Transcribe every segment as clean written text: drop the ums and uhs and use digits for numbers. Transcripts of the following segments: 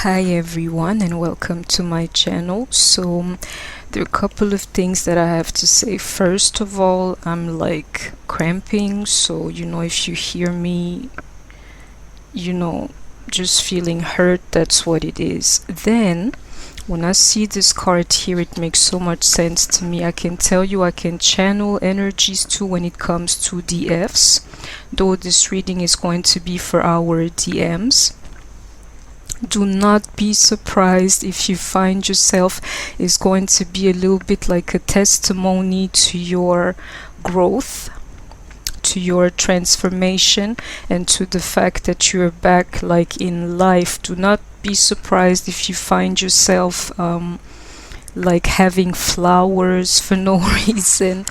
Hi everyone and welcome to my channel. There are a couple of things that I have to say. First of all, I'm like cramping, so if you hear me just feeling hurt, that's what it is. Then when I see this card here, it makes so much sense to me. I can tell you I can channel energies too when it comes to DFs, though this reading is going to be for our DMs. Do not be surprised if you find yourself is going to be a little bit like a testimony to your growth, to your transformation, and to the fact that you're back like in life. Do not be surprised if you find yourself like having flowers for no reason,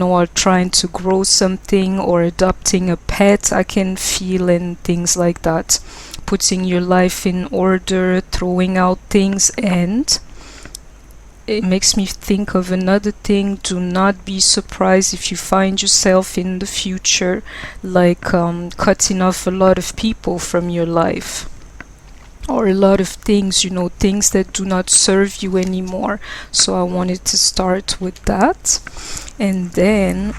or trying to grow something or adopting a pet. I can feel and things like that, putting your life in order, throwing out things. And it makes me think of another thing. Do not be surprised if you find yourself in the future like cutting off a lot of people from your life, or a lot of things, things that do not serve you anymore. So I wanted to start with that. And then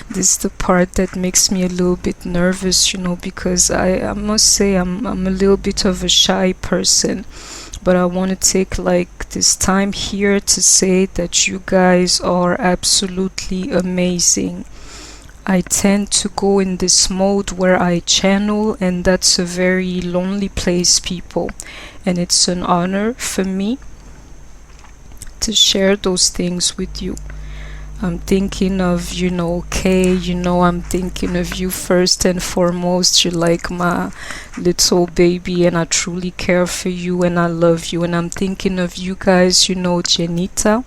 this is the part that makes me a little bit nervous, because I must say I'm a little bit of a shy person, but I want to take like this time here to say that you guys are absolutely amazing. I tend to go in this mode where I channel, and that's a very lonely place, people, and it's an honor for me to share those things with you. I'm thinking of, Kay, I'm thinking of you first and foremost. You're like my little baby, and I truly care for you, and I love you. And I'm thinking of you guys, Janita,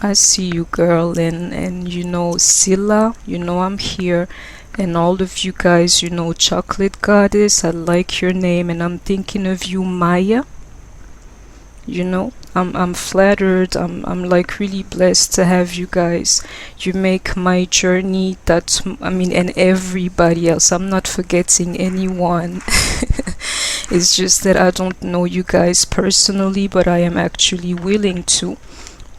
I see you, girl, and Silla, I'm here, and all of you guys, Chocolate Goddess, I like your name. And I'm thinking of you, Maya. I'm flattered. I'm like really blessed to have you guys. You make my journey, and everybody else. I'm not forgetting anyone. It's just that I don't know you guys personally, but I am actually willing to.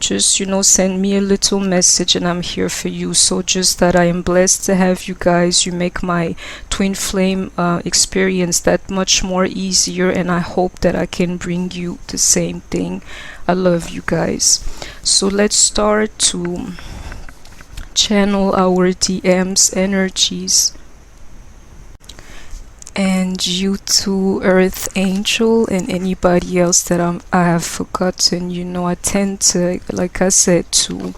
Just send me a little message and I'm here for you. So just that I am blessed to have you guys. You make my twin flame experience that much more easier, and I hope that I can bring you the same thing. I love you guys. So let's start to channel our DMs energies. And you too, Earth Angel, and anybody else that I have forgotten. I tend to, like I said, to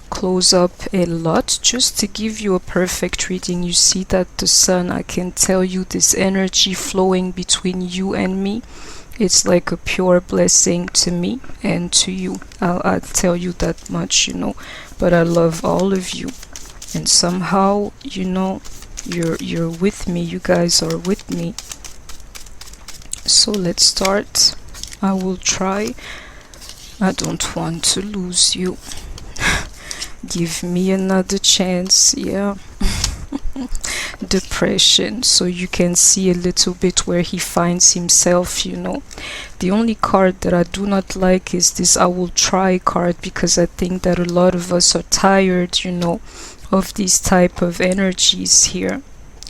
close up a lot just to give you a perfect reading. You see that the sun, I can tell you this energy flowing between you and me, it's like a pure blessing to me and to you. I'll tell you that much, but I love all of you, and somehow, you're with me. You guys are with me. So let's start. I will try. I don't want to lose you. Give me another chance. Yeah. Depression. So you can see a little bit where he finds himself. The only card that I do not like is this I will try card, because I think that a lot of us are tired, of these type of energies here.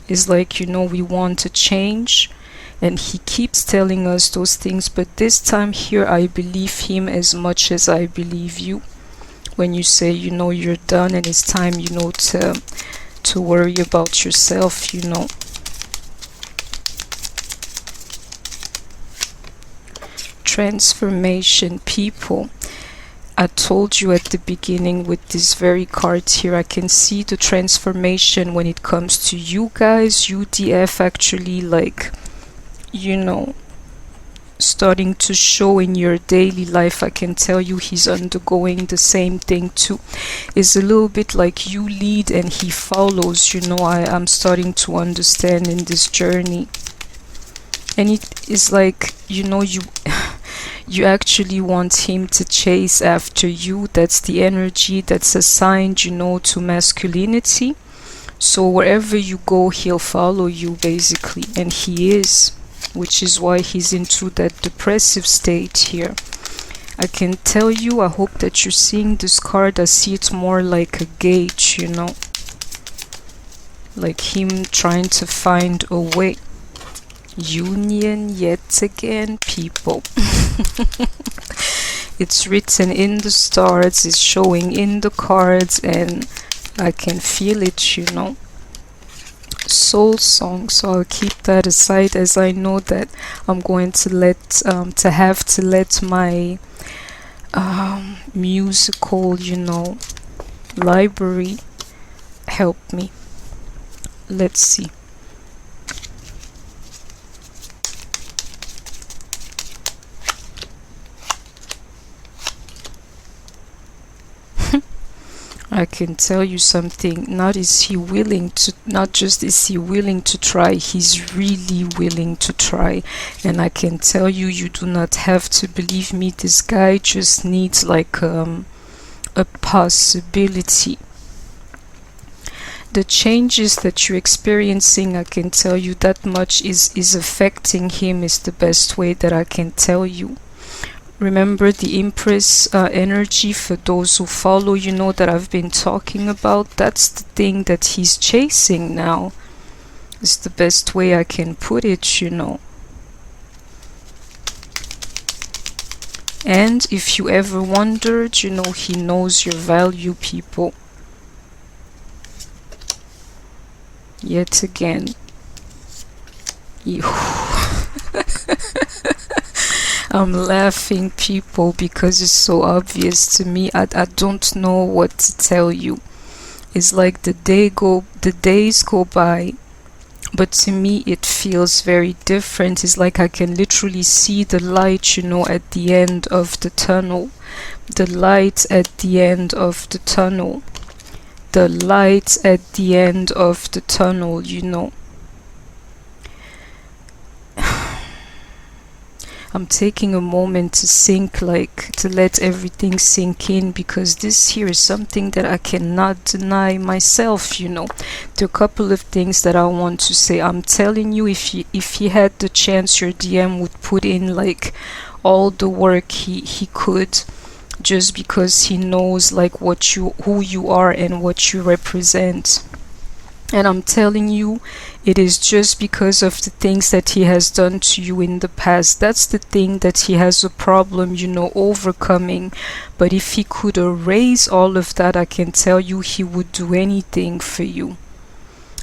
Is like, we want to change, and he keeps telling us those things, but this time here I believe him as much as I believe you when you say, you're done and it's time, to worry about yourself. Transformation, people. I told you at the beginning with this very card here, I can see the transformation when it comes to you guys. UDF actually, like, starting to show in your daily life. I can tell you he's undergoing the same thing too. It's a little bit like you lead and he follows. I'm starting to understand in this journey. And it is like, you actually want him to chase after you. That's the energy that's assigned, to masculinity. So wherever you go, he'll follow you, basically. And he is. which is why he's into that depressive state here. I can tell you, I hope that you're seeing this card. I see it more like a gauge, you know, like him trying to find a way. Union yet again, people. It's written in the stars, it's showing in the cards, and I can feel it, you know. Soul song, so I'll keep that aside, as I know that I'm going to have to let my musical, you know, library help me. Let's see. I can tell you something, not just is he willing to try, he's really willing to try. And I can tell you, you do not have to believe me, this guy just needs like a possibility. The changes that you're experiencing, I can tell you that much, is affecting him, is the best way that I can tell you. Remember the Empress energy, for those who follow, you know that I've been talking about. That's the thing that he's chasing now. It's the best way I can put it, you know. And if you ever wondered, you know, he knows your value, people. Yet again. I'm laughing, people, because it's so obvious to me. I don't know what to tell you. It's like the days go by, but to me it feels very different. It's like I can literally see the light, you know, at the end of the tunnel. The light at the end of the tunnel. The light at the end of the tunnel, you know. I'm taking a moment to let everything sink in, because this here is something that I cannot deny myself, you know. There are a couple of things that I want to say. I'm telling you, if he had the chance, your DM would put in like all the work he could, just because he knows like who you are and what you represent. And I'm telling you, it is just because of the things that he has done to you in the past. That's the thing that he has a problem, you know, overcoming. But if he could erase all of that, I can tell you he would do anything for you.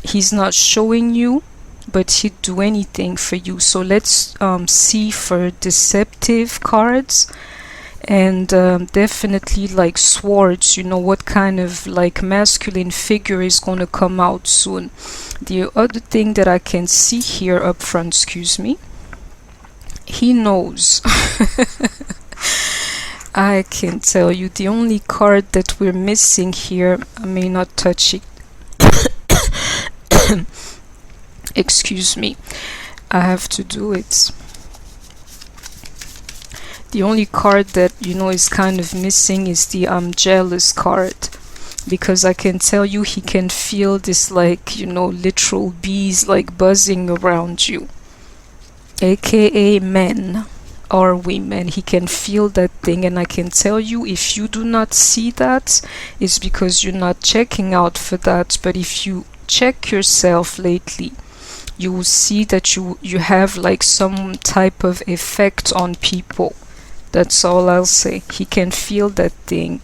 He's not showing you, but he'd do anything for you. So let's see for deceptive cards. And definitely like swords, you know, what kind of like masculine figure is going to come out soon. The other thing that I can see here up front, excuse me, he knows. I can tell you, the only card that we're missing here, I may not touch it. Excuse me, I have to do it. The only card that, you know, is kind of missing is the jealous card, because I can tell you he can feel this, like, you know, literal bees like buzzing around you, aka men or women. He can feel that thing, and I can tell you, if you do not see that, it's because you're not checking out for that. But if you check yourself lately, you will see that you have like some type of effect on people. That's all I'll say. He can feel that thing,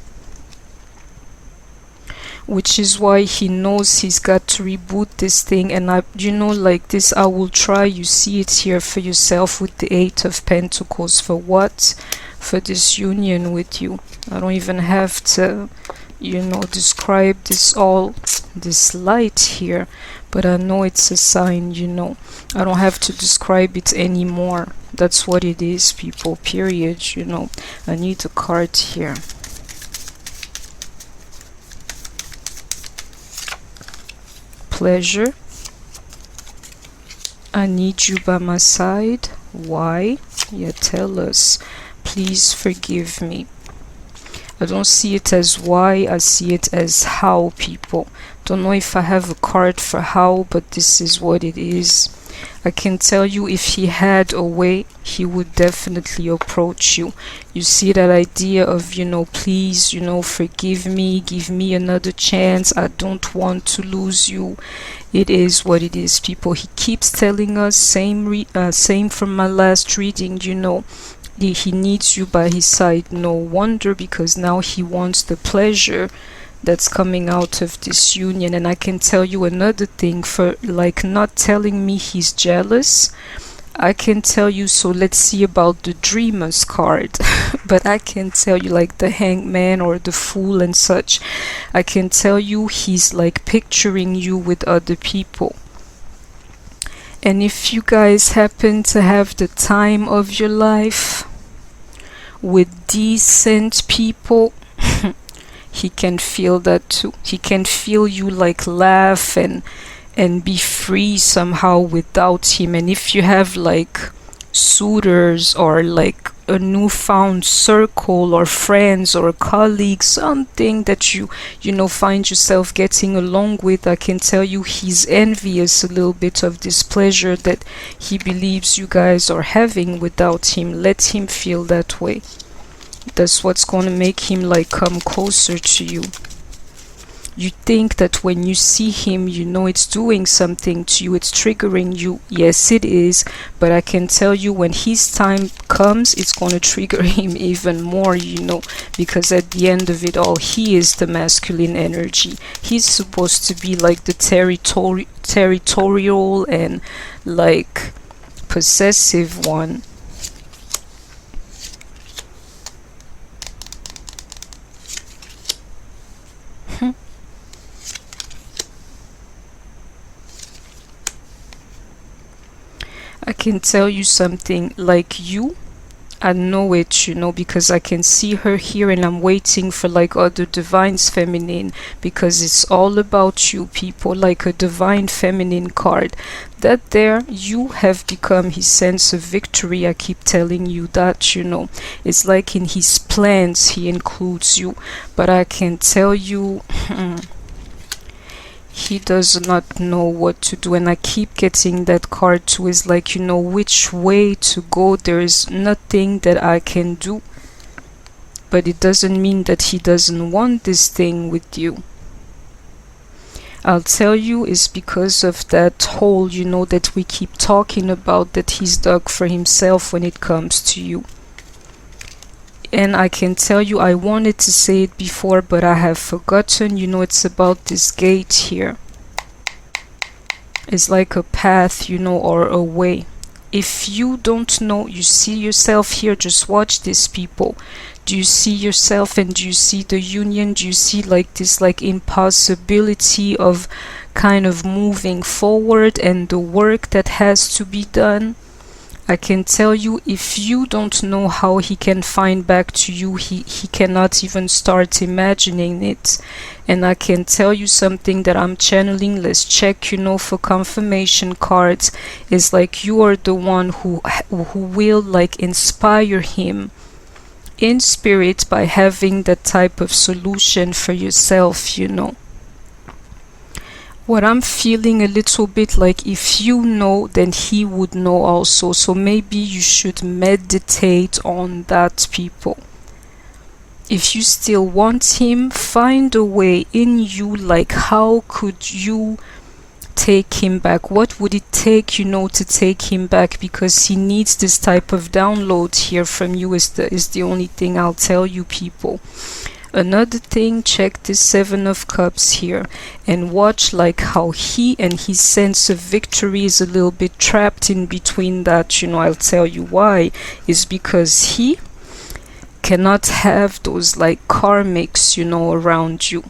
which is why he knows he's got to reboot this thing. And you know, like this, I will try. You see it here for yourself with the 8 of Pentacles. For what? For this union with you. I don't even have to, you know, describe this light here, but I know it's a sign, you know. I don't have to describe it anymore. That's what it is, people, period, you know. I need a card here. Pleasure. I need you by my side. Why? Yeah, tell us. Please forgive me. I don't see it as why, I see it as how, people. Don't know if I have a card for how, but this is what it is. I can tell you, if he had a way, he would definitely approach you. You see that idea of, please, forgive me, give me another chance, I don't want to lose you. It is what it is, people. He keeps telling us, same from my last reading, he needs you by his side. No wonder, because now he wants the pleasure that's coming out of this union. And I can tell you another thing, for like not telling me he's jealous, I can tell you, so let's see about the dreamers card. But I can tell you, like the hangman or the fool and such, I can tell you he's like picturing you with other people. And if you guys happen to have the time of your life with decent people, he can feel that too. He can feel you like laugh and be free somehow without him. And if you have like suitors or like a newfound circle or friends or colleagues, something that you find yourself getting along with, I can tell you he's envious a little bit of this pleasure that he believes you guys are having without him. Let him feel that way. That's what's going to make him like come closer to you. You think that when you see him, it's doing something to you, it's triggering you. Yes, it is. But I can tell you, when his time comes, it's going to trigger him even more, because at the end of it all, he is the masculine energy. He's supposed to be like the territorial and like possessive one. I can tell you something, like you, I know it, because I can see her here, and I'm waiting for like other divines feminine, because it's all about you, people, like a divine feminine card. That there, you have become his sense of victory. I keep telling you that, it's like in his plans he includes you. But I can tell you, he does not know what to do. And I keep getting that card too, is like, which way to go. There is nothing that I can do. But it doesn't mean that he doesn't want this thing with you. I'll tell you, it's because of that hole, that we keep talking about, that he's dug for himself when it comes to you. And I can tell you, I wanted to say it before, but I have forgotten. It's about this gate here. It's like a path, or a way. If you don't know, you see yourself here, just watch this, people. Do you see yourself, and do you see the union? Do you see like this like impossibility of kind of moving forward and the work that has to be done? I can tell you, if you don't know how he can find back to you, he cannot even start imagining it. And I can tell you something that I'm channeling. Let's check, for confirmation cards. Is like you are the one who will like inspire him in spirit by having that type of solution for yourself, What I'm feeling a little bit like, if you know, then he would know also. So maybe you should meditate on that, people. If you still want him, find a way in you, like how could you take him back? What would it take, to take him back? Because he needs this type of download here from you, is the only thing I'll tell you, people. Another thing, check this 7 of Cups here and watch like how he and his sense of victory is a little bit trapped in between that. I'll tell you why. Is because he cannot have those like karmics, around you.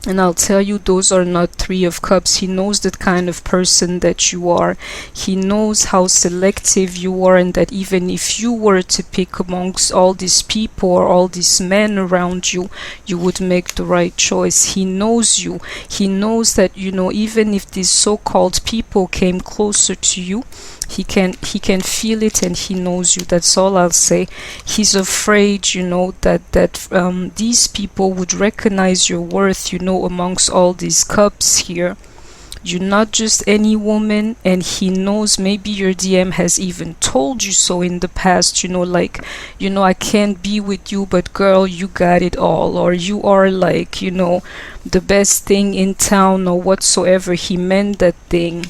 And I'll tell you, those are not 3 of Cups. He knows the kind of person that you are. He knows how selective you are, and that even if you were to pick amongst all these people or all these men around you, you would make the right choice. He knows you. He knows that, even if these so-called people came closer to you, he can feel it, and he knows you. That's all I'll say. He's afraid, that these people would recognize your worth, amongst all these cups here. You're not just any woman, and he knows. Maybe your DM has even told you so in the past, like, I can't be with you, but girl, you got it all, or you are like, the best thing in town, or whatsoever he meant that thing.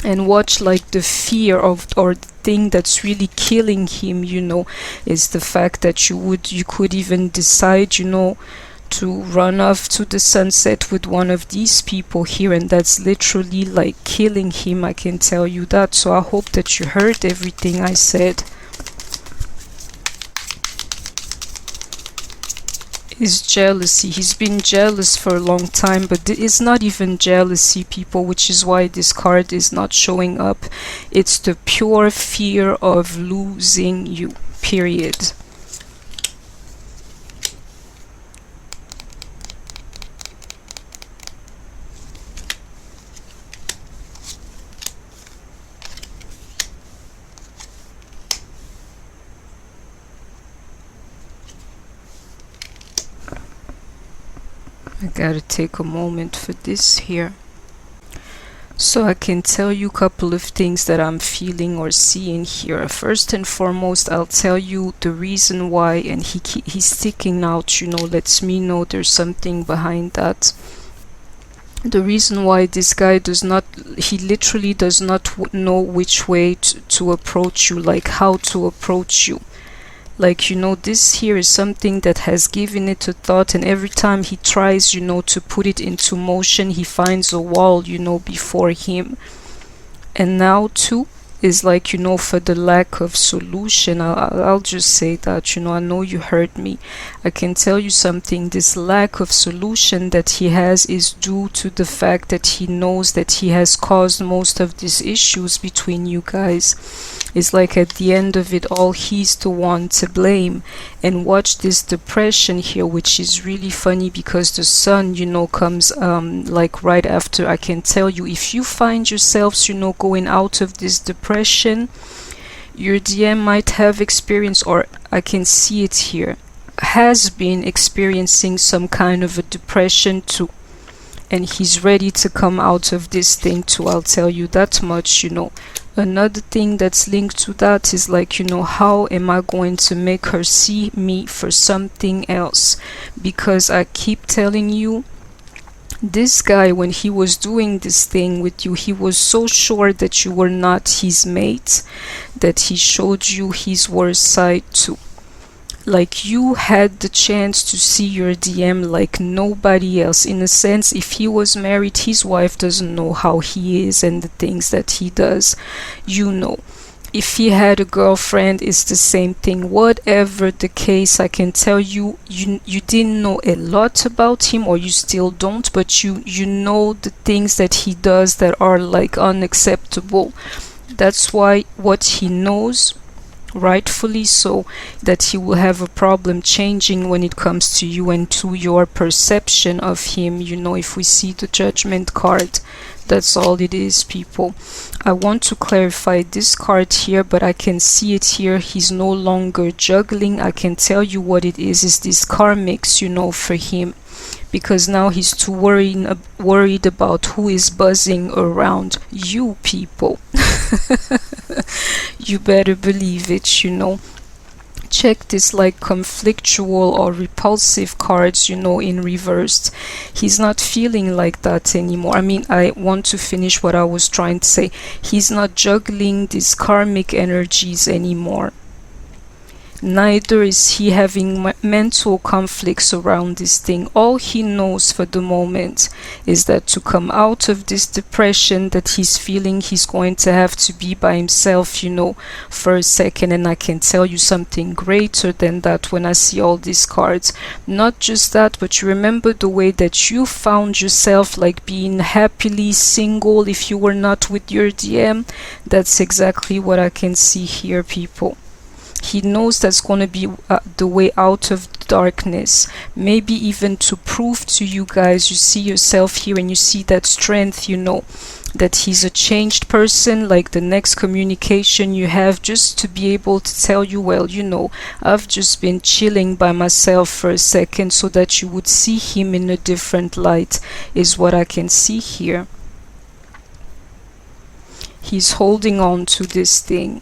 And watch, like, the fear of, or the thing that's really killing him, is the fact that you could even decide, to run off to the sunset with one of these people here, and that's literally like killing him, I can tell you that. So I hope that you heard everything I said. Is jealousy. He's been jealous for a long time, but it's not even jealousy, people, which is why this card is not showing up. It's the pure fear of losing you, period. I gotta take a moment for this here. So I can tell you a couple of things that I'm feeling or seeing here. First and foremost, I'll tell you the reason why, and he's sticking out, lets me know there's something behind that. The reason why this guy he literally does not know which way to approach you, like how to approach you. Like, this here is something that has given it a thought, and every time he tries, to put it into motion, he finds a wall, before him. And now too is like, for the lack of solution, I'll just say that, I know you heard me. I can tell you something, this lack of solution that he has is due to the fact that he knows that he has caused most of these issues between you guys. It's like at the end of it all, he's the one to blame. And watch this depression here, which is really funny because the sun, comes like right after. I can tell you, if you find yourselves, going out of this depression, your DM might have experienced, or I can see it here, has been experiencing some kind of a depression too. And he's ready to come out of this thing too, I'll tell you that much, Another thing that's linked to that is like, how am I going to make her see me for something else? Because I keep telling you, this guy, when he was doing this thing with you, he was so sure that you were not his mate that he showed you his worst side too. Like, you had the chance to see your DM like nobody else. In a sense, if he was married, his wife doesn't know how he is and the things that he does. If he had a girlfriend, it's the same thing. Whatever the case, I can tell you, you didn't know a lot about him, or you still don't, but you know the things that he does that are like unacceptable. That's why what he knows, rightfully so, that he will have a problem changing when it comes to you and to your perception of him. If we see the Judgment card, that's all it is, people. I want to clarify this card here, but I can see it here. He's no longer juggling. I can tell you what it is this karmics, for him. Because now he's too worried about who is buzzing around you, people. You better believe it, Check this like conflictual or repulsive cards, in reversed. He's not feeling like that anymore. I want to finish what I was trying to say. He's not juggling these karmic energies anymore. Neither is he having mental conflicts around this thing. All he knows for the moment is that to come out of this depression that he's feeling, he's going to have to be by himself, for a second. And I can tell you something greater than that when I see all these cards. Not just that, but you remember the way that you found yourself like being happily single if you were not with your DM? That's exactly what I can see here, people. He knows that's going to be the way out of darkness, maybe even to prove to you guys, you see yourself here and you see that strength, you know, that he's a changed person, like the next communication you have, just to be able to tell you, well, you know, I've just been chilling by myself for a second, so that you would see him in a different light, is what I can see here. He's holding on to this thing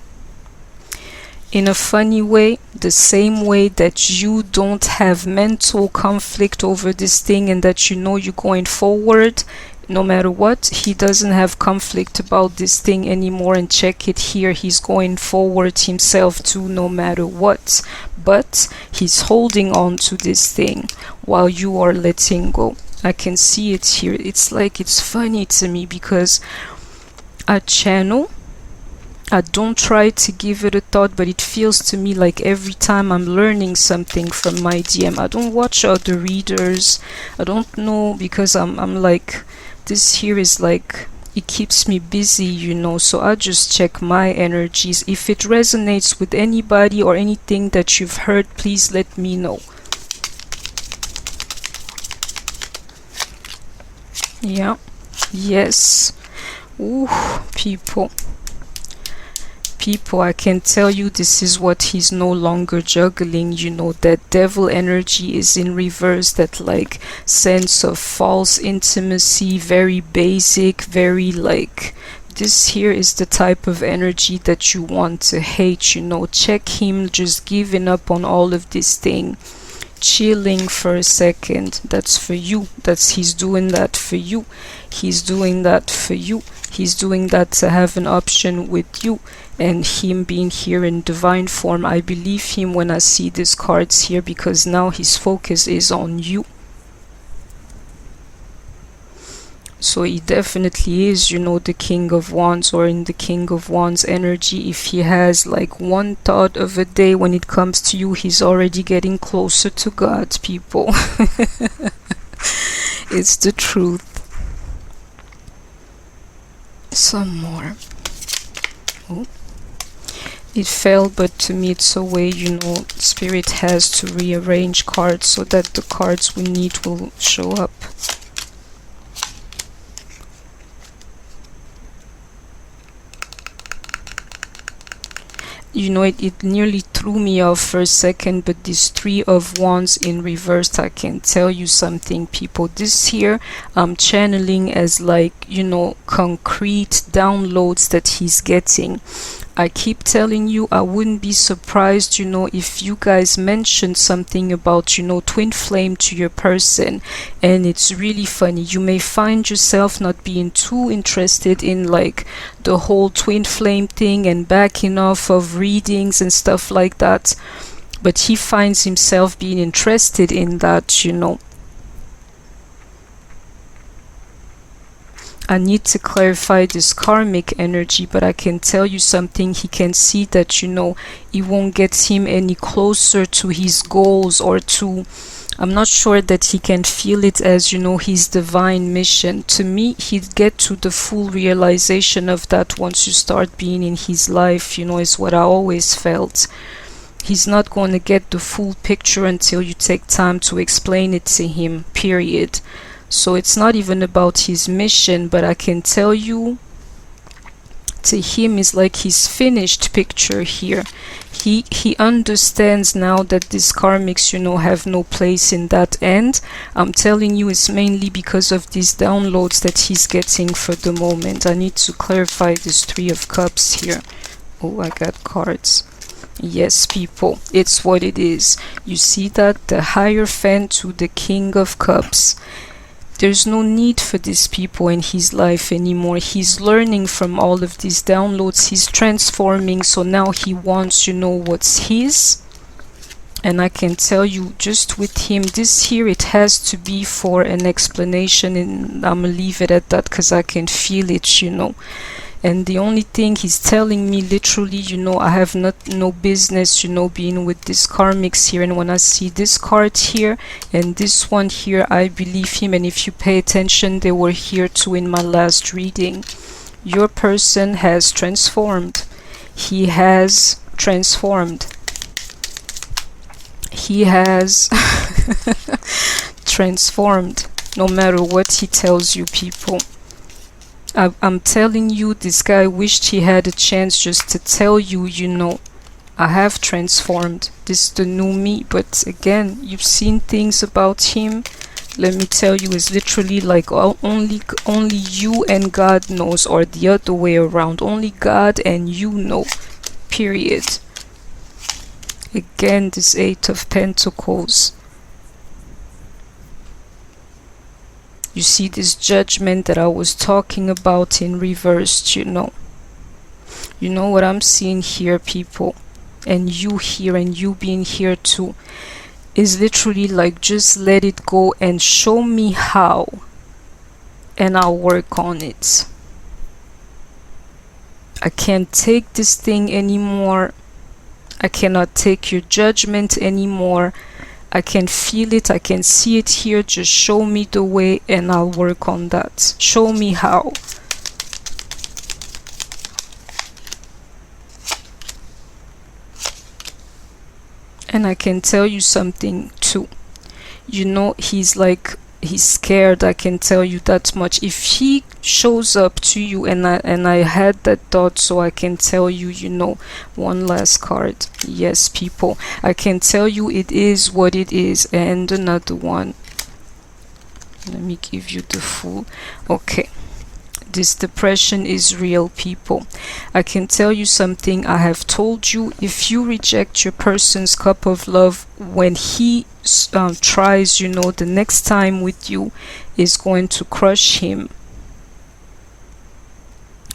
in a funny way, the same way that you don't have mental conflict over this thing, and that you know you're going forward no matter what. He doesn't have conflict about this thing anymore, and check it here, he's going forward himself too, no matter what. But he's holding on to this thing while you are letting go. I can see it here. It's like, it's funny to me because I channel, I don't try to give it a thought, but it feels to me like every time I'm learning something from my DM. I don't watch other readers, I don't know, because I'm like, this here is like, it keeps me busy, you know, so I just check my energies. If it resonates with anybody or anything that you've heard, please let me know. Yeah, yes. Ooh, people, I can tell you this is what he's no longer juggling, you know, that devil energy is in reverse, that like sense of false intimacy, very basic, very like, this here is the type of energy that you want to hate, you know. Check him just giving up on all of this thing, chilling for a second. That's for you. That's, he's doing that for you. He's doing that for you. He's doing that to have an option with you, and him being here in divine form, I believe him when I see these cards here, because now his focus is on you. So he definitely is, you know, the King of Wands, or in the King of Wands energy. If he has like one thought of a day when it comes to you, he's already getting closer to God, people. It's the truth. Some more. Oh, it fell, but to me it's a way, you know, Spirit has to rearrange cards so that the cards we need will show up. You know, it nearly threw me off for a second, but this Three of Wands in reverse, I can tell you something, people. This here I'm channeling as like, you know, concrete downloads that he's getting. I keep telling you, I wouldn't be surprised, you know, if you guys mentioned something about, you know, twin flame to your person. And it's really funny, you may find yourself not being too interested in like the whole twin flame thing and backing off of readings and stuff like that, but he finds himself being interested in that, you know. I need to clarify this karmic energy, but I can tell you something. He can see that, you know, it won't get him any closer to his goals, or to, I'm not sure that he can feel it as, you know, his divine mission. To me, he'd get to the full realization of that once you start being in his life, you know, is what I always felt. He's not going to get the full picture until you take time to explain it to him, period. So it's not even about his mission, but I can tell you, to him is like his finished picture here. He understands now that these karmics, you know, have no place in that end. I'm telling you, it's mainly because of these downloads that he's getting for the moment. I need to clarify this Three of Cups here. Oh, I got cards. Yes, people, it's what it is. You see that? The Hierophant to the King of Cups. There's no need for these people in his life anymore. He's learning from all of these downloads. He's transforming, so now he wants, you know, what's his. And I can tell you, just with him, this here, it has to be for an explanation, and I'm gonna leave it at that because I can feel it, you know. And the only thing he's telling me, literally, you know, I have no business, you know, being with these karmics here. And when I see this card here and this one here, I believe him. And if you pay attention, they were here too in my last reading. Your person has transformed. He has transformed. he has transformed, no matter what he tells you, people. I'm telling you, this guy wished he had a chance just to tell you, you know, I have transformed. This is the new me. But again, you've seen things about him. Let me tell you, it's literally like only you and God knows, or the other way around. Only God and you know. Period. Again, this Eight of Pentacles. You see this Judgment that I was talking about in reversed, you know. You know what I'm seeing here, people, and you here, and you being here too, is literally like, just let it go and show me how, and I'll work on it. I can't take this thing anymore. I cannot take your judgment anymore. I can feel it, I can see it here. Just show me the way and I'll work on that. Show me how. And I can tell you something too. You know, he's scared, I can tell you that much. If he shows up to you, and I had that thought, so I can tell you, you know, one last card. Yes, people, I can tell you it is what it is. And another one. Let me give you the full. Okay. This depression is real, people. I can tell you something. I have told you, if you reject your person's cup of love, when he tries, you know, the next time with you, is going to crush him.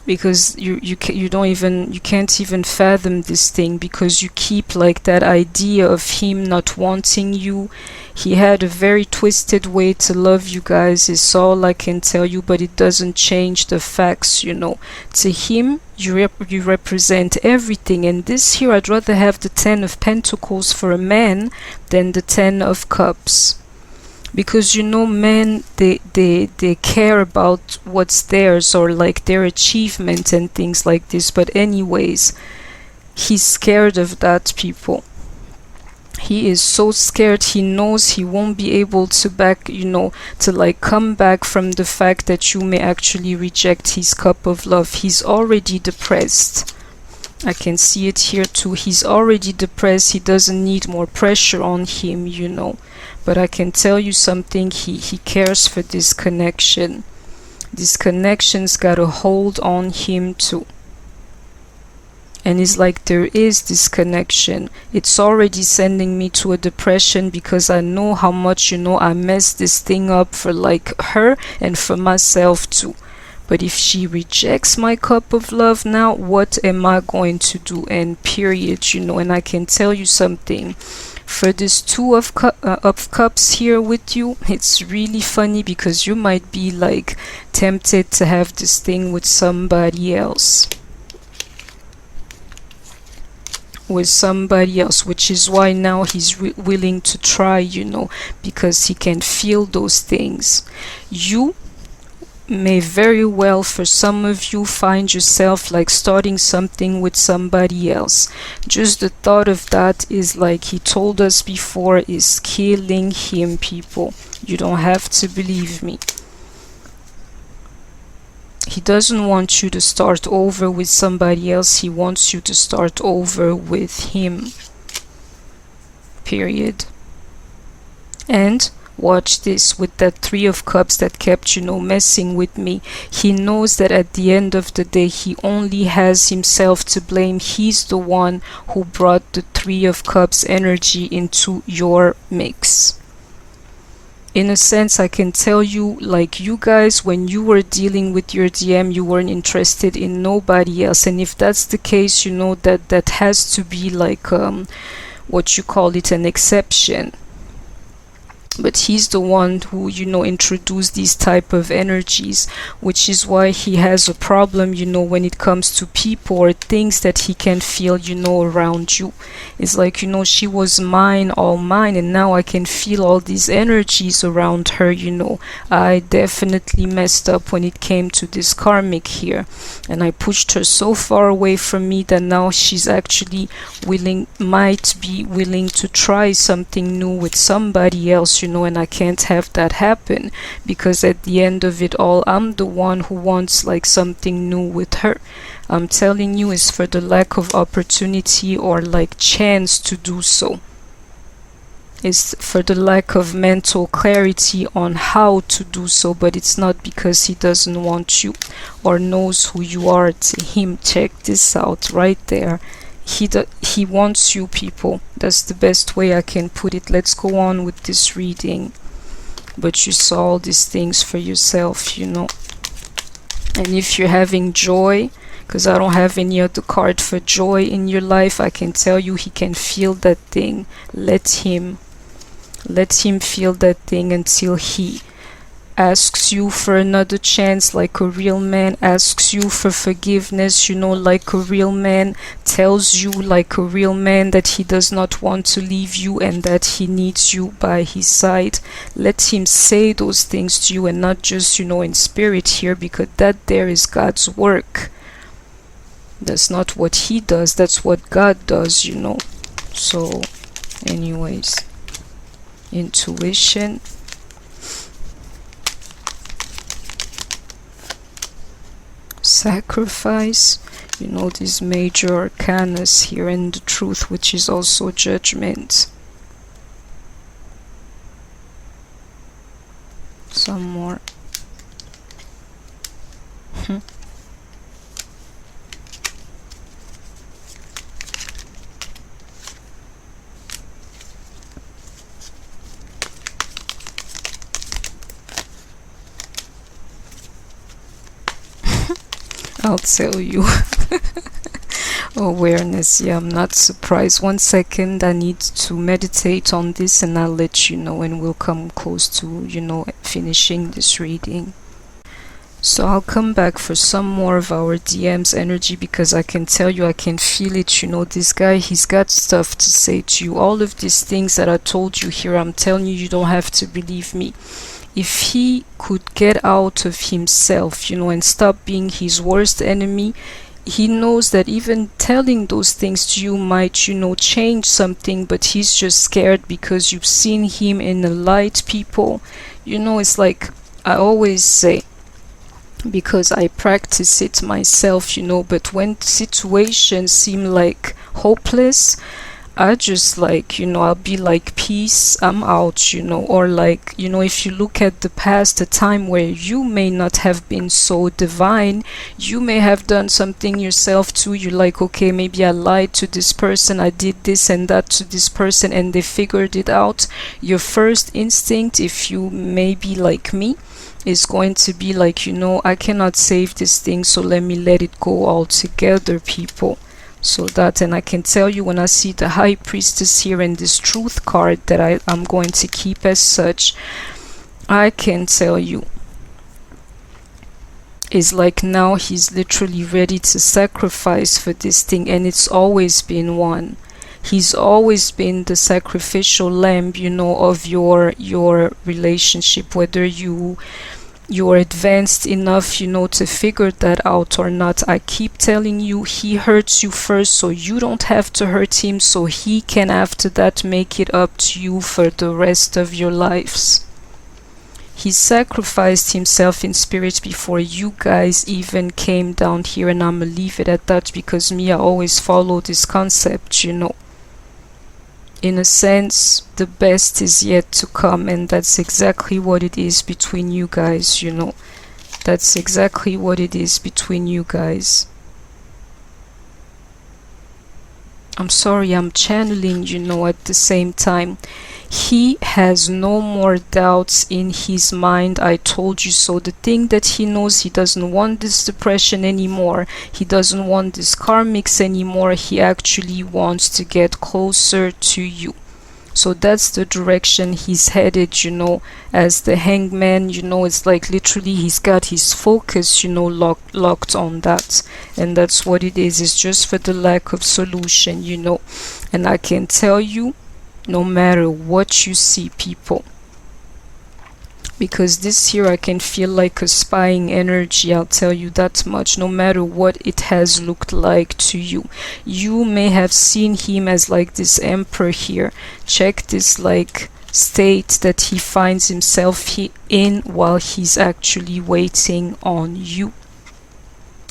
Because you can't even fathom this thing, because you keep like that idea of him not wanting you. He had a very twisted way to love you guys, is all I can tell you, but it doesn't change the facts, you know. To him, you represent everything, and this here, I'd rather have the 10 of Pentacles for a man than the 10 of Cups. Because, you know, men, they care about what's theirs, or like their achievement and things like this. But anyways, he's scared of that, people. He is so scared. He knows he won't be able to to like come back from the fact that you may actually reject his cup of love. He's already depressed. I can see it here too. He's already depressed. He doesn't need more pressure on him, you know. But I can tell you something, he cares for this connection. This connection's got a hold on him too. And it's like, there is this connection. It's already sending me to a depression, because I know how much, you know, I messed this thing up for like her and for myself too. But if she rejects my cup of love now, what am I going to do? And period, you know. And I can tell you something. For this Two of Cups here with you, it's really funny, because you might be like tempted to have this thing with somebody else. Which is why now he's willing to try, you know, because he can feel those things. You may very well, for some of you, find yourself like starting something with somebody else. Just the thought of that is, like he told us before, is killing him, people. You don't have to believe me. He doesn't want you to start over with somebody else. He wants you to start over with him. Period. And watch this, with that Three of Cups that kept, you know, messing with me. He knows that at the end of the day, he only has himself to blame. He's the one who brought the Three of Cups energy into your mix. In a sense, I can tell you, like, you guys, when you were dealing with your DM, you weren't interested in nobody else. And if that's the case, you know, that has to be like what you call it, an exception. but he's the one who, you know, introduced these type of energies, which is why he has a problem, you know, when it comes to people or things that he can feel, you know, around you. It's like, you know, she was mine, all mine, and now I can feel all these energies around her, you know. I definitely messed up when it came to this karmic here, and I pushed her so far away from me that now she's actually might be willing to try something new with somebody else, you know, and I can't have that happen, because at the end of it all, I'm the one who wants like something new with her. I'm telling you, it's for the lack of opportunity or like chance to do so. It's for the lack of mental clarity on how to do so, but it's not because he doesn't want you or knows who you are to him. Check this out right there. He wants you, people. That's the best way I can put it. Let's go on with this reading. But you saw all these things for yourself, you know. And if you're having joy, because I don't have any other card for joy in your life, I can tell you he can feel that thing. Let him feel that thing until he asks you for another chance, like a real man, asks you for forgiveness, you know, like a real man, tells you like a real man that he does not want to leave you and that he needs you by his side. Let him say those things to you, and not just, you know, in spirit here, because that there is God's work. That's not what he does, that's what God does, you know. So anyways, intuition, sacrifice, you know, these major arcanas here, and the truth, which is also judgment. Some more. I'll tell you. Awareness, yeah, I'm not surprised. 1 second, I need to meditate on this and I'll let you know, and we'll come close to, you know, finishing this reading. So I'll come back for some more of our DM's energy, because I can tell you, I can feel it, you know. This guy, he's got stuff to say to you. All of these things that I told you here, I'm telling you, you don't have to believe me. If he could get out of himself, you know, and stop being his worst enemy, he knows that even telling those things to you might, you know, change something, but he's just scared because you've seen him in the light, people. You know, it's like I always say, because I practice it myself, you know, but when situations seem like hopeless, I just like, you know, I'll be like, peace, I'm out, you know. Or like, you know, if you look at the past, a time where you may not have been so divine, you may have done something yourself too. You're like, okay, maybe I lied to this person, I did this and that to this person, and they figured it out. Your first instinct, if you may be like me, is going to be like, you know, I cannot save this thing, so let me let it go altogether, people. So that, and I can tell you, when I see the High Priestess here and this Truth card that I'm going to keep as such, I can tell you, is like now he's literally ready to sacrifice for this thing, and it's always been one. He's always been the sacrificial lamb, you know, of your relationship, whether you're advanced enough, you know, to figure that out or not. I keep telling you, he hurts you first, so you don't have to hurt him, so he can after that make it up to you for the rest of your lives. He sacrificed himself in spirit before you guys even came down here, and I'ma leave it at that, because me, I always follow this concept, you know. In a sense, the best is yet to come, and that's exactly what it is between you guys, you know. That's exactly what it is between you guys. I'm sorry, I'm channeling, you know, at the same time. He has no more doubts in his mind. I told you so. The thing that he knows, he doesn't want this depression anymore. He doesn't want this karmics anymore. He actually wants to get closer to you. So that's the direction he's headed, you know, as the hangman. You know, it's like literally he's got his focus, you know, locked on that. And that's what it is. It's just for the lack of solution, you know. And I can tell you, no matter what you see, people, because this here I can feel like a spying energy, I'll tell you that much. No matter what it has looked like to you, you may have seen him as like this emperor here. Check this like state that he finds himself in while he's actually waiting on you.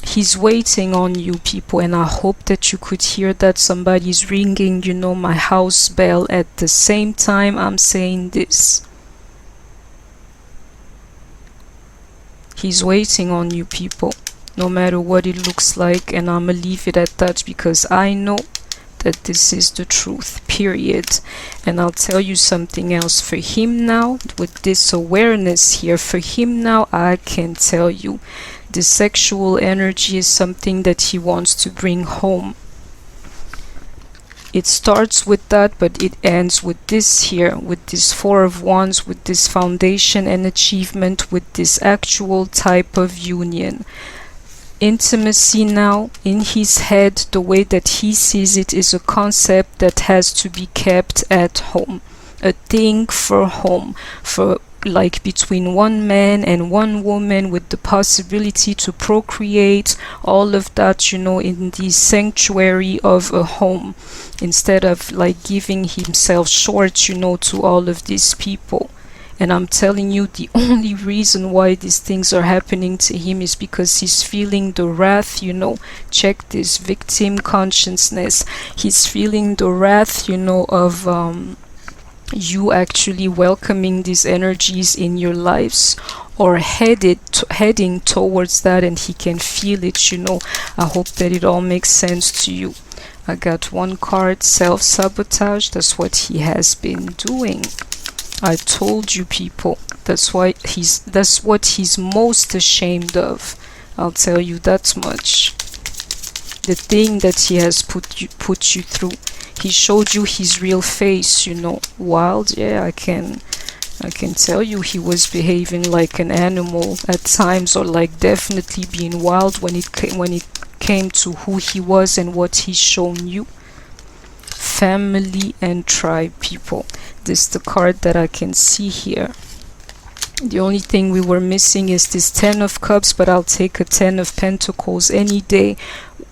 He's waiting on you, people, and I hope that you could hear that. Somebody's ringing, you know, my house bell at the same time I'm saying this. He's waiting on you, people, no matter what it looks like, and I'ma leave it at that because I know that this is the truth, period. And I'll tell you something else. For him now, with this awareness here, for him now, I can tell you, the sexual energy is something that he wants to bring home. It starts with that, but it ends with this here, with this Four of Wands, with this foundation and achievement, with this actual type of union. Intimacy now, in his head, the way that he sees it, is a concept that has to be kept at home. A thing for home, for like between one man and one woman, with the possibility to procreate, all of that, you know, in the sanctuary of a home, instead of like giving himself short, you know, to all of these people. And I'm telling you, the only reason why these things are happening to him is because he's feeling the wrath, you know. Check this, victim consciousness. He's feeling the wrath, you know, of you actually welcoming these energies in your lives, or heading towards that, and he can feel it, you know. I hope that it all makes sense to you. I got one card, self-sabotage. That's what he has been doing. I told you, people, that's what he's most ashamed of. I'll tell you that much. The thing that he has put you through. He showed you his real face, you know. Wild, yeah, I can tell you he was behaving like an animal at times, or like definitely being wild when it came to who he was and what he's shown you. Family and tribe, people. This is the card that I can see here. The only thing we were missing is this 10 of Cups, but I'll take a 10 of Pentacles any day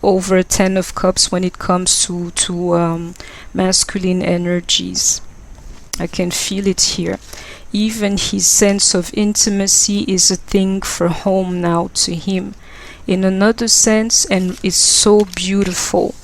over a 10 of Cups when it comes to masculine energies. I can feel it here. Even his sense of intimacy is a thing for home now to him, in another sense, and it's so beautiful.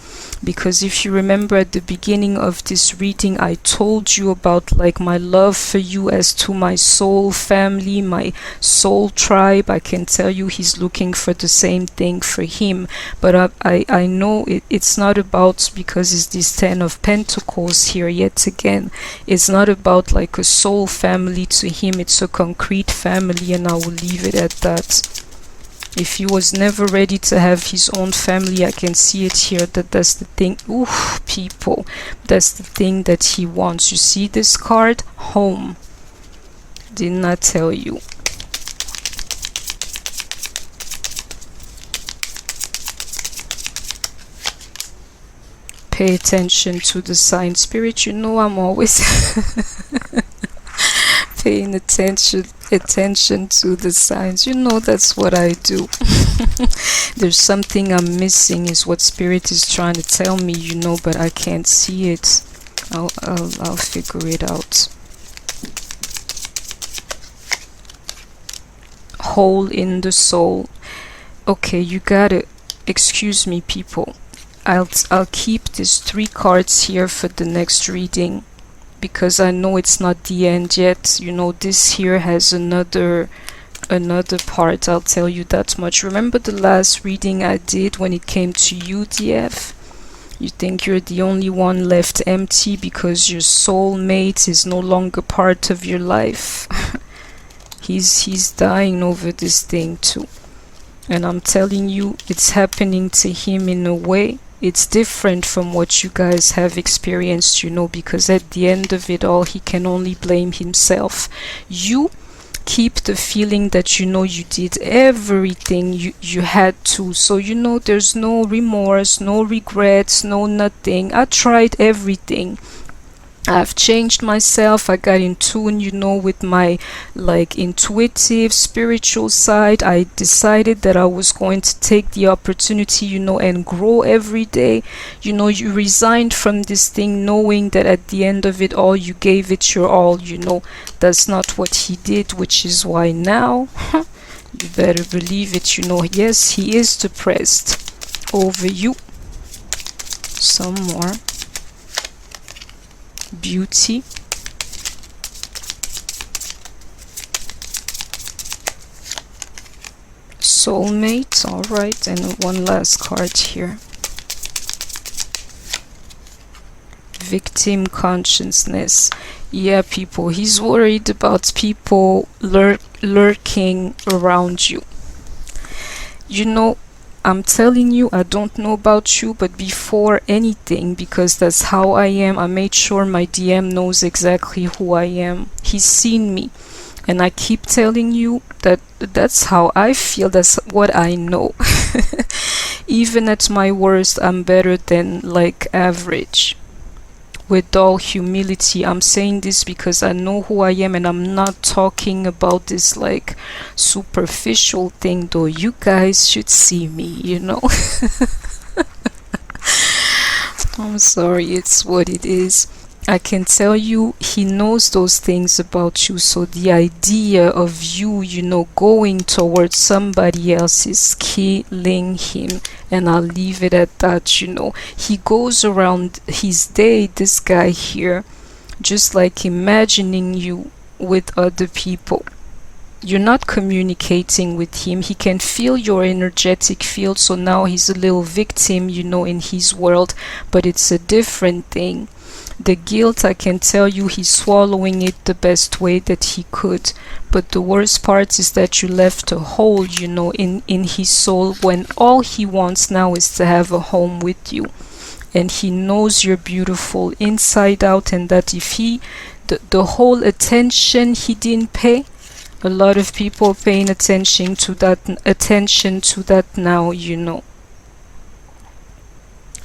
Because if you remember at the beginning of this reading, I told you about like my love for you as to my soul family, my soul tribe. I can tell you he's looking for the same thing for him. But I know it's not about, because it's this 10 of Pentacles here yet again. It's not about like a soul family to him. It's a concrete family, and I will leave it at that. If he was never ready to have his own family, I can see it here, that's the thing. Oof, people, that's the thing that he wants. You see this card? Home. Didn't I tell you? Pay attention to the sign, spirit. You know I'm always paying attention to the signs. You know that's what I do. There's something I'm missing, is what spirit is trying to tell me, you know, but I can't see it. I'll figure it out. Hole in the soul. Okay, you gotta excuse me, people. I'll keep these 3 cards here for the next reading, because I know it's not the end yet. You know, this here has another part, I'll tell you that much. Remember the last reading I did when it came to UDF? You think you're the only one left empty because your soulmate is no longer part of your life. He's dying over this thing too. And I'm telling you, it's happening to him in a way. it's different from what you guys have experienced, you know, because at the end of it all, he can only blame himself. You keep the feeling that, you know, you did everything you had to. So, you know, there's no remorse, no regrets, no nothing. I tried everything. I've changed myself. I got in tune, you know, with my like intuitive spiritual side. I decided that I was going to take the opportunity, you know, and grow every day. You know, you resigned from this thing knowing that at the end of it all, you gave it your all, you know. That's not what he did, which is why now you better believe it, you know. Yes, he is depressed over you. Some more beauty. Soulmate. All right, and one last card here. Victim consciousness. Yeah, people, he's worried about people lurking around you. You know, I'm telling you, I don't know about you, but before anything, because that's how I am, I made sure my DM knows exactly who I am. He's seen me, and I keep telling you that that's how I feel, that's what I know. Even at my worst, I'm better than like average. With all humility, I'm saying this because I know who I am, and I'm not talking about this like superficial thing, though you guys should see me, you know. I'm sorry, it's what it is. I can tell you, he knows those things about you, so the idea of you, you know, going towards somebody else is killing him, and I'll leave it at that, you know. He goes around his day, this guy here, just like imagining you with other people. You're not communicating with him. He can feel your energetic field, so now he's a little victim, you know, in his world, but it's a different thing. The guilt, I can tell you, he's swallowing it the best way that he could. But the worst part is that you left a hole, you know, in his soul, when all he wants now is to have a home with you. And he knows you're beautiful inside out, and that if the whole attention he didn't pay, a lot of people paying attention to that now, you know.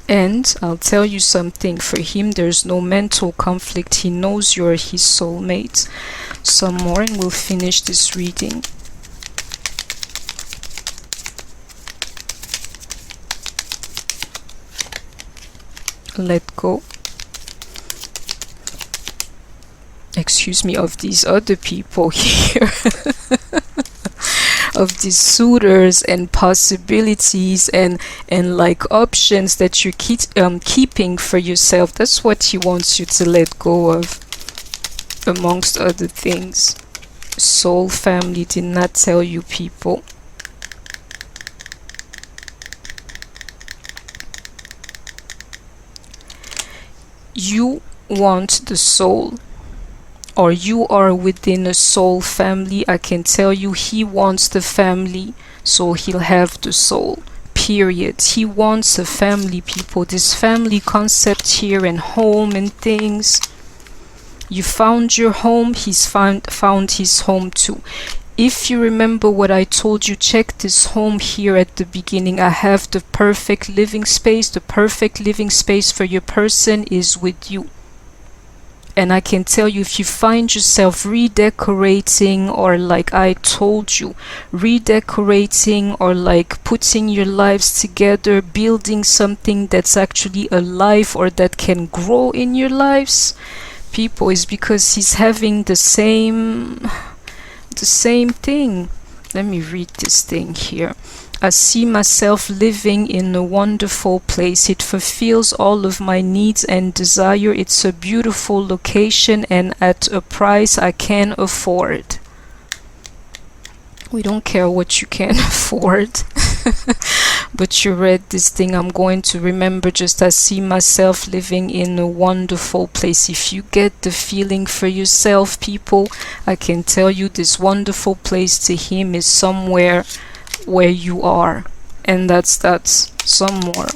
And I'll tell you something, for him there's no mental conflict. He knows you're his soulmate. Some more and we'll finish this reading. Let go. Excuse me, of these other people here. Of these suitors and possibilities and like options that you're keeping for yourself. That's what he wants you to let go of, amongst other things. Soul family did not tell you, people. You want the soul, or you are within a soul family. I can tell you, he wants the family, so he'll have the soul, period. He wants a family, people. This family concept here, and home and things. You found your home, he's found his home too. If you remember what I told you, check this home here at the beginning. I have the perfect living space. The perfect living space for your person is with you. And I can tell you, if you find yourself redecorating, or like I told you, redecorating, or like putting your lives together, building something that's actually alive or that can grow in your lives, people, is because he's having the same thing. Let me read this thing here. I see myself living in a wonderful place. It fulfills all of my needs and desire. It's a beautiful location and at a price I can afford. We don't care what you can afford. But you read this thing. I'm going to remember, just I see myself living in a wonderful place. If you get the feeling for yourself, people, I can tell you this wonderful place to him is somewhere where you are. And that's some more.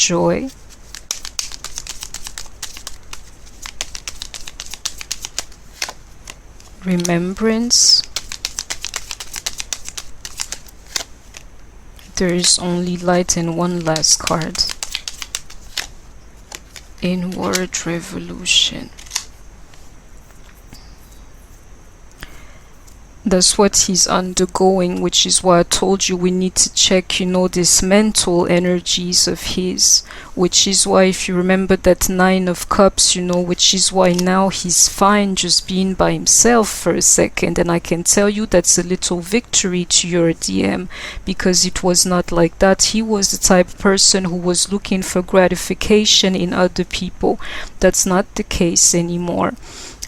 joy, remembrance. There is only light. And one last card. Inward revolution. That's what he's undergoing, which is why I told you we need to check, you know, these mental energies of his, which is why, if you remember that 9 of Cups, you know, which is why now he's fine just being by himself for a second. And I can tell you that's a little victory to your DM, because it was not like that. He was the type of person who was looking for gratification in other people. That's not the case anymore.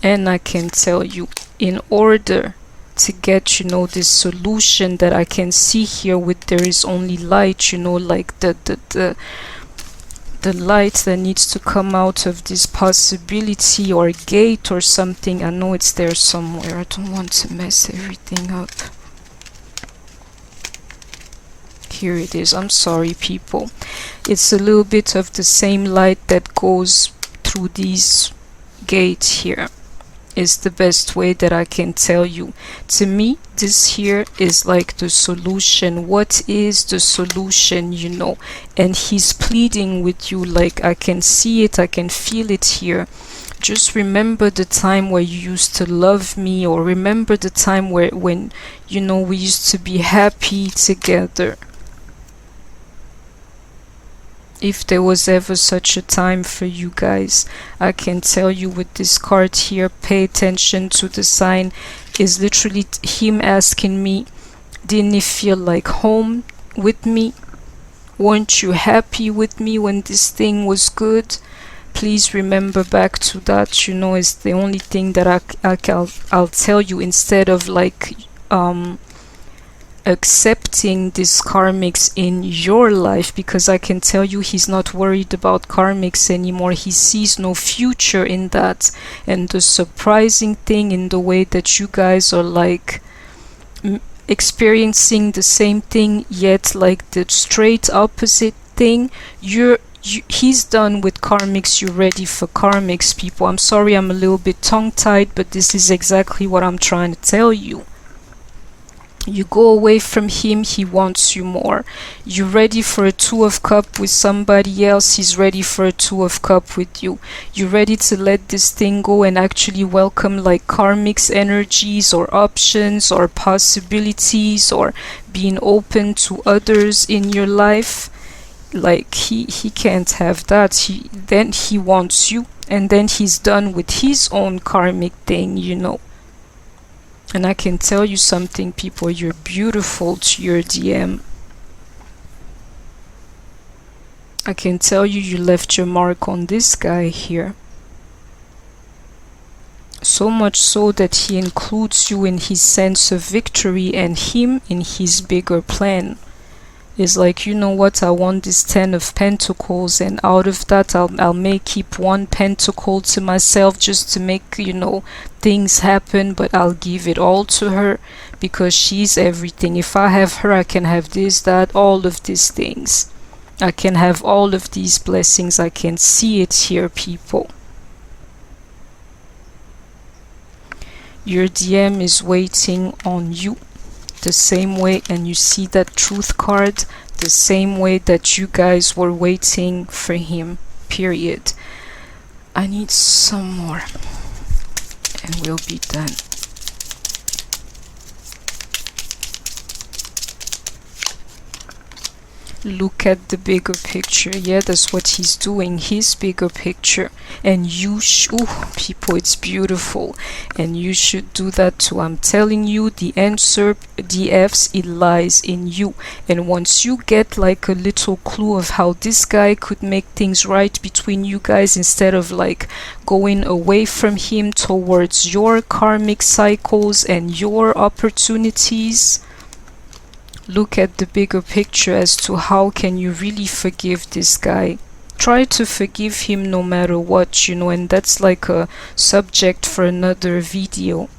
And I can tell you, in order to get, you know, this solution that I can see here with there is only light, you know, like the light that needs to come out of this possibility or gate or something. I know it's there somewhere. I don't want to mess everything up. Here it is. I'm sorry, people. It's a little bit of the same light that goes through these gates here. Is the best way that I can tell you. To me, this here is like the solution. What is the solution, you know? And he's pleading with you, like I can see it, I can feel it here. Just remember the time where you used to love me, or remember the time when, you know, we used to be happy together. If there was ever such a time for you guys, I can tell you with this card here, pay attention to the sign, is literally him asking me, didn't it feel like home with me? Weren't you happy with me when this thing was good? Please remember back to that, you know, is the only thing that I'll tell you, instead of like accepting these karmics in your life, because I can tell you he's not worried about karmics anymore. He sees no future in that. And the surprising thing in the way that you guys are like experiencing the same thing, yet like the straight opposite thing, he's done with karmics, you're ready for karmics, people. I'm sorry I'm a little bit tongue-tied, but this is exactly what I'm trying to tell you. You go away from him, he wants you more. You're ready for a 2 of Cups with somebody else, he's ready for a 2 of Cups with you. You're ready to let this thing go and actually welcome like karmics energies or options or possibilities, or being open to others in your life. Like he can't have that. Then he wants you, and then he's done with his own karmic thing, you know. And I can tell you something, people, you're beautiful to your DM. I can tell you, you left your mark on this guy here. So much so that he includes you in his sense of victory and him in his bigger plan. Is like, you know what, I want this 10 of Pentacles, and out of that I may keep 1 pentacle to myself just to make, you know, things happen, but I'll give it all to her because she's everything. If I have her, I can have this, that, all of these things. I can have all of these blessings. I can see it here, people. Your DM is waiting on you the same way, and you see that Truth card, the same way that you guys were waiting for him, period. I need some more and we'll be done. Look at the bigger picture. Yeah, that's what he's doing, his bigger picture. And you people, it's beautiful, and you should do that too. I'm telling you, the answer, DFs, it lies in you. And once you get like a little clue of how this guy could make things right between you guys, instead of like going away from him towards your karmic cycles and your opportunities, look at the bigger picture as to how can you really forgive this guy. Try to forgive him no matter what, you know, and that's like a subject for another video.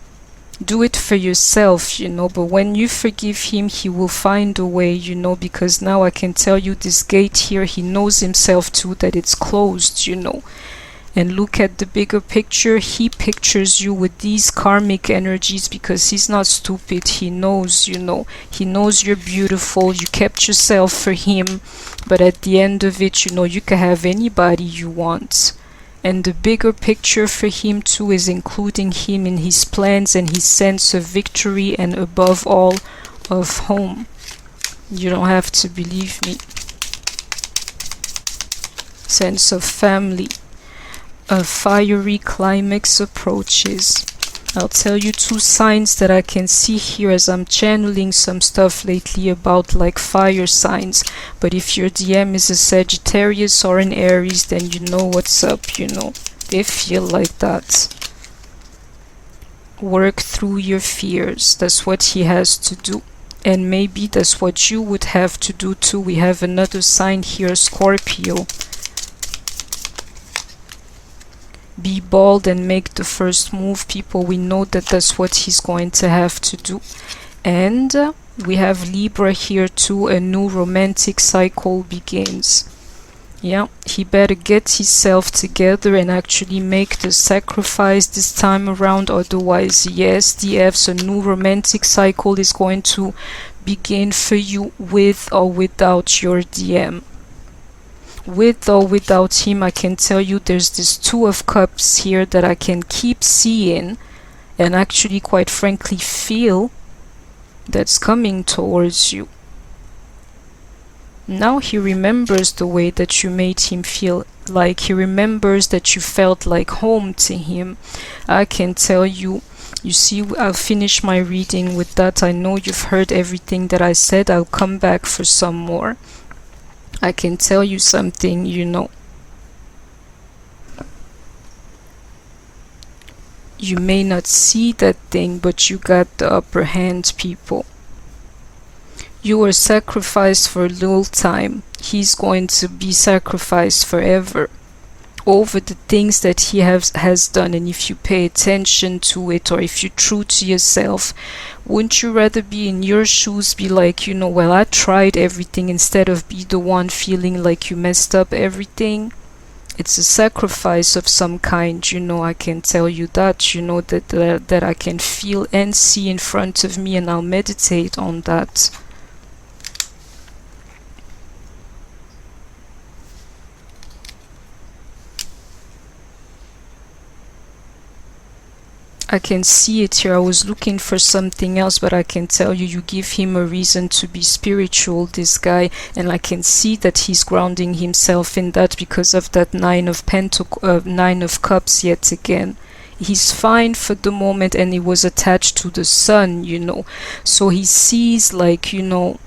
Do it for yourself, you know, but when you forgive him, he will find a way, you know, because now I can tell you this gate here, he knows himself too that it's closed, you know. And look at the bigger picture. He pictures you with these karmic energies because he's not stupid. He knows, you know, he knows you're beautiful. You kept yourself for him, but at the end of it, you know, you can have anybody you want. And the bigger picture for him too is including him in his plans and his sense of victory, and above all, of home. You don't have to believe me. Sense of family. A fiery climax approaches. I'll tell you 2 signs that I can see here as I'm channeling some stuff lately about like fire signs. But if your DM is a Sagittarius or an Aries, then you know what's up, you know. They feel like that. Work through your fears. That's what he has to do. And maybe that's what you would have to do too. We have another sign here, Scorpio. Be bold and make the first move, people. We know that that's what he's going to have to do. And we have Libra here too. A new romantic cycle begins. Yeah, he better get himself together and actually make the sacrifice this time around. Otherwise, yes, DFs, a new romantic cycle is going to begin for you with or without your DM. With or without him, I can tell you there's this 2 of Cups here that I can keep seeing and actually quite frankly feel that's coming towards you. Now he remembers the way that you made him feel, like he remembers that you felt like home to him. I can tell you, you see, I'll finish my reading with that. I know you've heard everything that I said. I'll come back for some more. I can tell you something, you know. You may not see that thing, but you got the upper hand, people. You were sacrificed for a little time. He's going to be sacrificed forever over the things that he has done. And if you pay attention to it, or if you're true to yourself, wouldn't you rather be in your shoes, be like, you know, well, I tried everything, instead of be the one feeling like you messed up everything? It's a sacrifice of some kind, you know. I can tell you that, you know, that I can feel and see in front of me, and I'll meditate on that. I can see it here. I was looking for something else, but I can tell you, you give him a reason to be spiritual, this guy, and I can see that he's grounding himself in that because of that 9 of Cups yet again. He's fine for the moment, and he was attached to the sun, you know. So he sees, like, you know,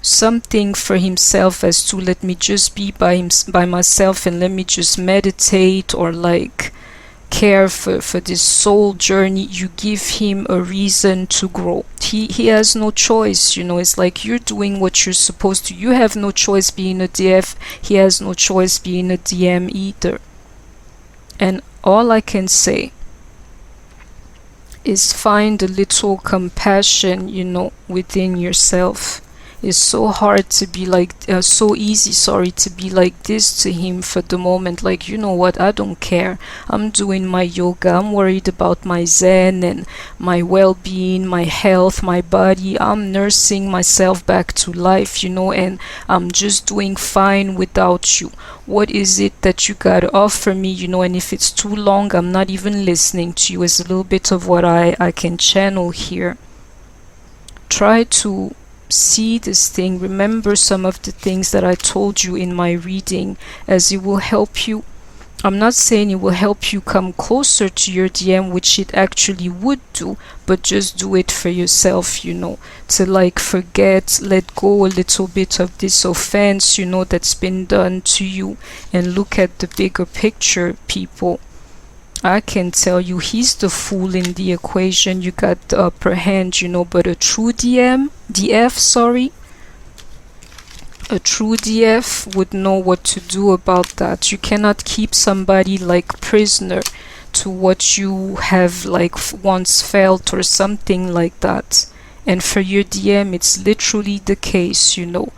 something for himself as to, let me just be by myself and let me just meditate, or like care for this soul journey. You give him a reason to grow. He has no choice, you know. It's like you're doing what you're supposed to. You have no choice being a DF. He has no choice being a DM either. And all I can say is find a little compassion, you know, within yourself. It's so hard to be like, so easy, sorry, to be like this to him for the moment. Like, you know what, I don't care. I'm doing my yoga. I'm worried about my zen and my well-being, my health, my body. I'm nursing myself back to life, you know, and I'm just doing fine without you. What is it that you gotta offer me, you know? And if it's too long, I'm not even listening to you. It's a little bit of what I can channel here. Try to see this thing. Remember some of the things that I told you in my reading, as it will help you. I'm not saying it will help you come closer to your DM, which it actually would do, but just do it for yourself, you know, to like forget, let go a little bit of this offense, you know, that's been done to you, and look at the bigger picture, people. I can tell you, he's the fool in the equation. You got the upper hand, you know, but a true DF, a true DF would know what to do about that. You cannot keep somebody like prisoner to what you have like once felt or something like that. And for your DM, it's literally the case, you know.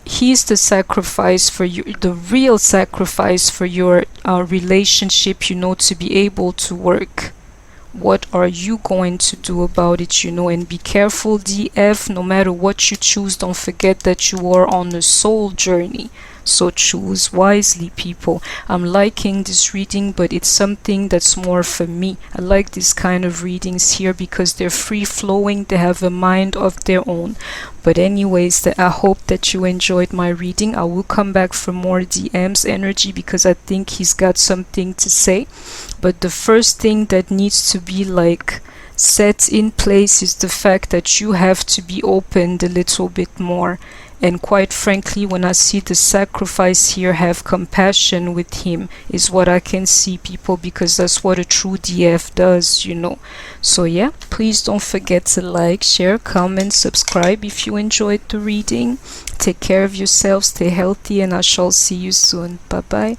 He's the sacrifice for you, the real sacrifice for your relationship, you know, to be able to work. What are you going to do about it, you know? And be careful, DF, no matter what you choose, don't forget that you are on a soul journey. So choose wisely, people. I'm liking this reading, but it's something that's more for me. I like this kind of readings here because they're free flowing, they have a mind of their own. But anyways, I hope that you enjoyed my reading. I will come back for more DM's energy because I think he's got something to say. But the first thing that needs to be like set in place is the fact that you have to be opened a little bit more. And quite frankly, when I see the sacrifice here, have compassion with him is what I can see, people, because that's what a true DF does, you know. So yeah, please don't forget to like, share, comment, subscribe if you enjoyed the reading. Take care of yourself, stay healthy, and I shall see you soon. Bye bye.